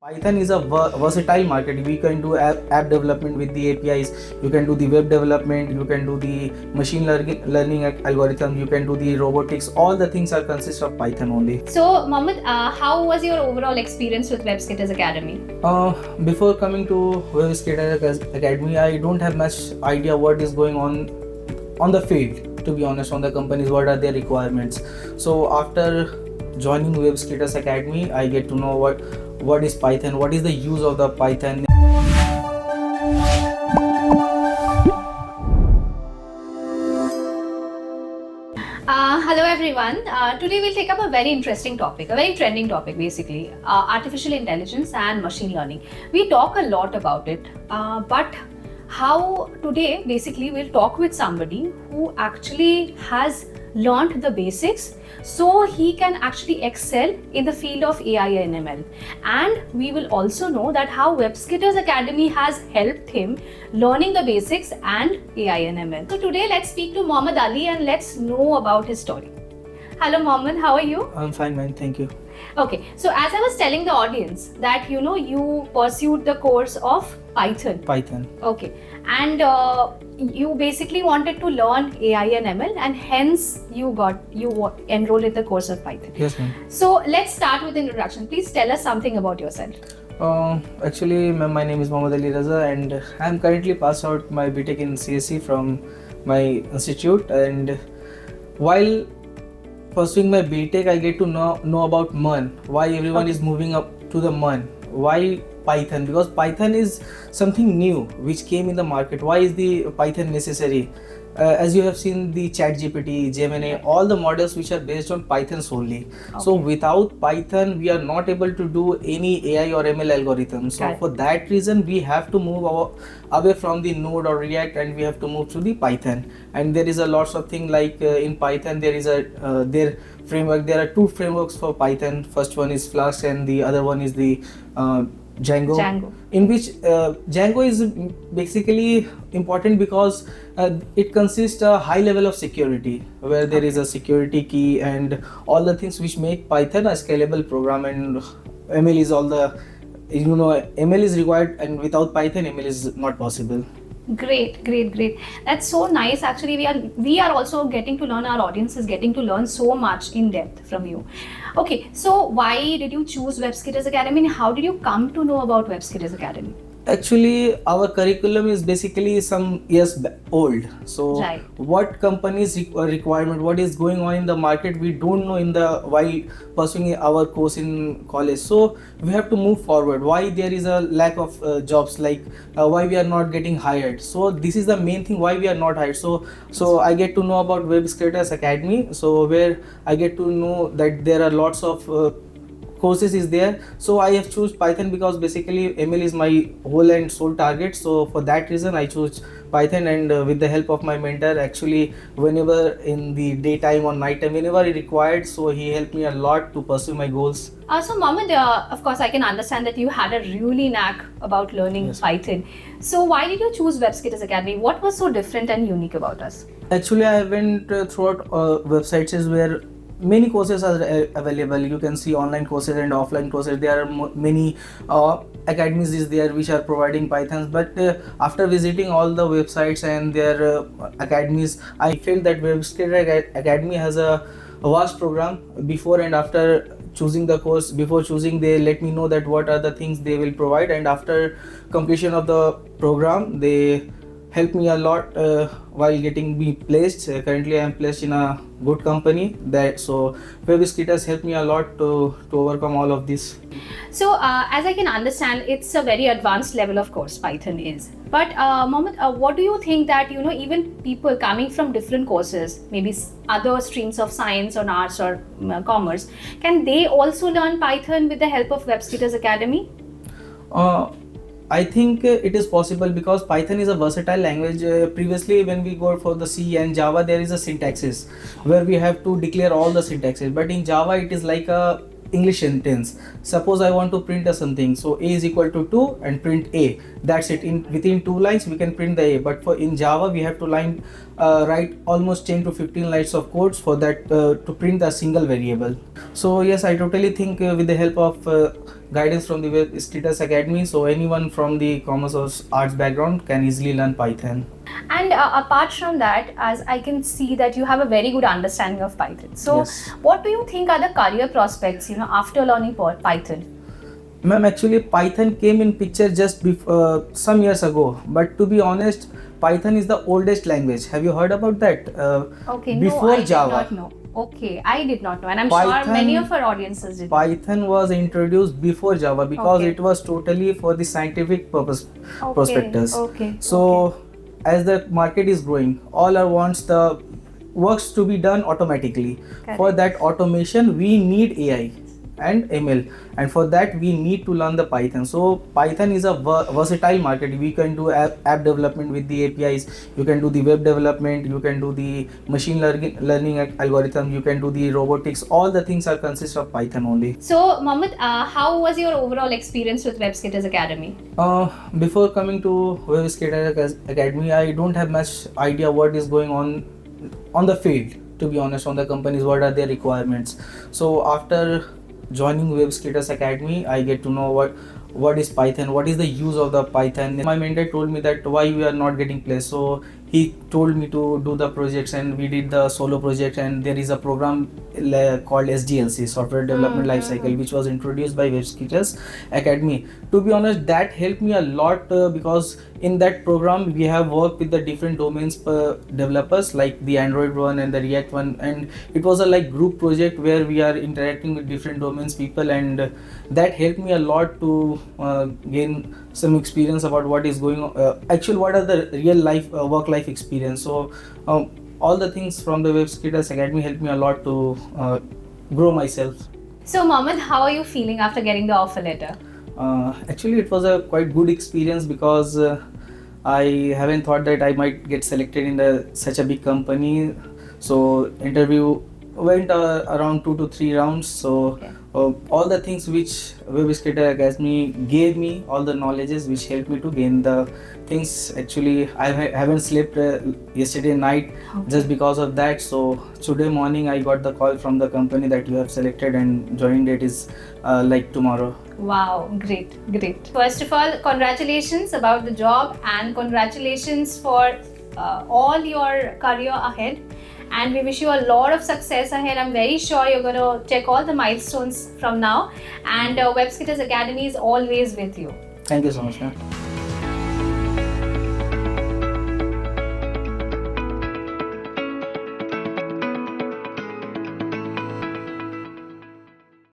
Python is a versatile market. We can do app development with the APIs. You can do the web development. You can do the machine learning algorithm. You can do the robotics. All the things are consist of Python only. So, Mohammed, how was your overall experience with Webskitters Academy? Before coming to Webskitters Academy, I don't have much idea what is going on the field. To be honest, on the companies, what are their requirements. So after joining Webskitters Academy, I get to know what is Python, what is the use of the Python. Hello everyone. Today we'll take up a very interesting topic, a very trending topic basically, artificial intelligence and machine learning. We talk a lot about it, but how today basically we'll talk with somebody who actually has learned the basics so he can actually excel in the field of AI and ML. And we will also know that how Webskitters Academy has helped him learning the basics and AI and ML. So today let's speak to Mohammad Ali and let's know about his story. Hello Mohammad, how are you? I'm fine, man. Thank you. Okay, so as I was telling the audience that you pursued the course of Python. Okay, and you basically wanted to learn AI and ML, and hence you enrolled in the course of Python. Yes, ma'am. So let's start with the introduction. Please tell us something about yourself. Actually, ma'am, my name is Mohammad Ali Raza, and I'm currently passed out my BTech in CSE from my institute. And while pursuing my BTech, I get to know about MERN, why everyone is moving up to the MERN, why Python, because Python is something new which came in the market. Why is the Python necessary? As you have seen the ChatGPT, Gemini, all the models which are based on Python solely. Okay. So without Python, we are not able to do any AI or ML algorithms. So for that reason, we have to move away from the Node or React, and we have to move to the Python. And there is a lots of things like in Python, there is their framework. There are two frameworks for Python. First one is Flask, and the other one is the Django. In which Django is basically important because it consists a high level of security, where there is a security key and all the things which make Python a scalable program. And ML is ML is required, and without Python ML is not possible. Great. That's so nice. Actually, we are also getting to learn, our audience is getting to learn so much in depth from you. Okay, so why did you choose Webskitters Academy and how did you come to know about Webskitters Academy? Actually, our curriculum is basically some years old. So what companies requirement, what is going on in the market, we don't know while pursuing our course in college. So we have to move forward. Why there is a lack of jobs, like why we are not getting hired. So this is the main thing why we are not hired. So I get to know about Webskitters Academy. So where I get to know that there are lots of courses is there. So I have choose Python because basically ML is my whole and soul target. So for that reason I choose Python, and with the help of my mentor, actually whenever in the daytime or night time, whenever it required, so he helped me a lot to pursue my goals. So Mohammad, of course I can understand that you had a really knack about learning Python. So why did you choose Webskitters Academy? What was so different and unique about us? Actually, I went throughout websites where many courses are available. You can see online courses and offline courses. There are many academies is there which are providing Pythons, but after visiting all the websites and their academies, I felt that Webskitters Academy has a vast program. Before and after choosing the course, before choosing, they let me know that what are the things they will provide, and after completion of the program, they helped me a lot while getting me placed. Currently I am placed in a good company. So Webskitters helped me a lot to overcome all of this. So as I can understand, it's a very advanced level of course Python is. But Mohammad, what do you think that even people coming from different courses, maybe other streams of science or arts or commerce, can they also learn Python with the help of Webskitters Academy? I think it is possible because Python is a versatile language. Previously, when we go for the C and Java, there is a syntaxes where we have to declare all the syntaxes. But in Java, it is like a English sentence. Suppose I want to print something, so A is equal to 2 and print A. That's it. Within 2 lines, we can print the A. But in Java, we have to write almost 10 to 15 lines of codes for that to print a single variable. So yes, I totally think with the help of guidance from the Webskitters Academy. So anyone from the commerce or arts background can easily learn Python. And apart from that, as I can see that you have a very good understanding of Python. So Yes. what do you think are the career prospects, after learning Python? Ma'am, actually Python came in picture just some years ago. But to be honest, Python is the oldest language. Have you heard about that? Okay, Before no, I Java. did not know. Okay, I did not know, and I'm Python- sure many of our audiences did. Python was introduced before Java because Okay. it was totally for the scientific purpose Okay, prospectus. okay, So as the market is growing, all our wants the works to be done automatically. Correct. For that automation, we need AI and ML, and for that we need to learn the Python. So Python is a versatile market. We can do app development with the APIs, you can do the web development, you can do the machine learning algorithm, you can do the robotics. All the things are consist of Python only. So, Mohammed, how was your overall experience with Webskitters Academy? Before coming to Webskitters Academy, I don't have much idea what is going on the field, to be honest, on the companies, what are their requirements. So after joining Webskitters Academy, I get to know what is Python, what is the use of the Python. My mentor told me that why we are not getting placed, so he told me to do the projects, and we did the solo project. And there is a program called SDLC, Software Development Lifecycle, which was introduced by Webskitters Academy. To be honest, that helped me a lot because in that program we have worked with the different domains developers, like the Android one and the React one, and it was a group project where we are interacting with different domains people, and that helped me a lot to gain some experience about what is going on, actually what are the real life work life experience. So all the things from the Webskitters Academy helped me a lot to grow myself. So, Mohammed, how are you feeling after getting the offer letter? Actually, it was a quite good experience because I haven't thought that I might get selected in such a big company. So interview went around 2 to 3 rounds. So Okay. all the things which Webskitters Academy gave me, all the knowledges which helped me to gain the things. Actually, I haven't slept yesterday night just because of that. So today morning I got the call from the company that you have selected, and joining date is tomorrow. Wow, great, great. First of all, congratulations about the job, and congratulations for all your career ahead. And we wish you a lot of success ahead. I'm very sure you're going to check all the milestones from now. And Webskitters Academy is always with you. Thank you so much, ma'am.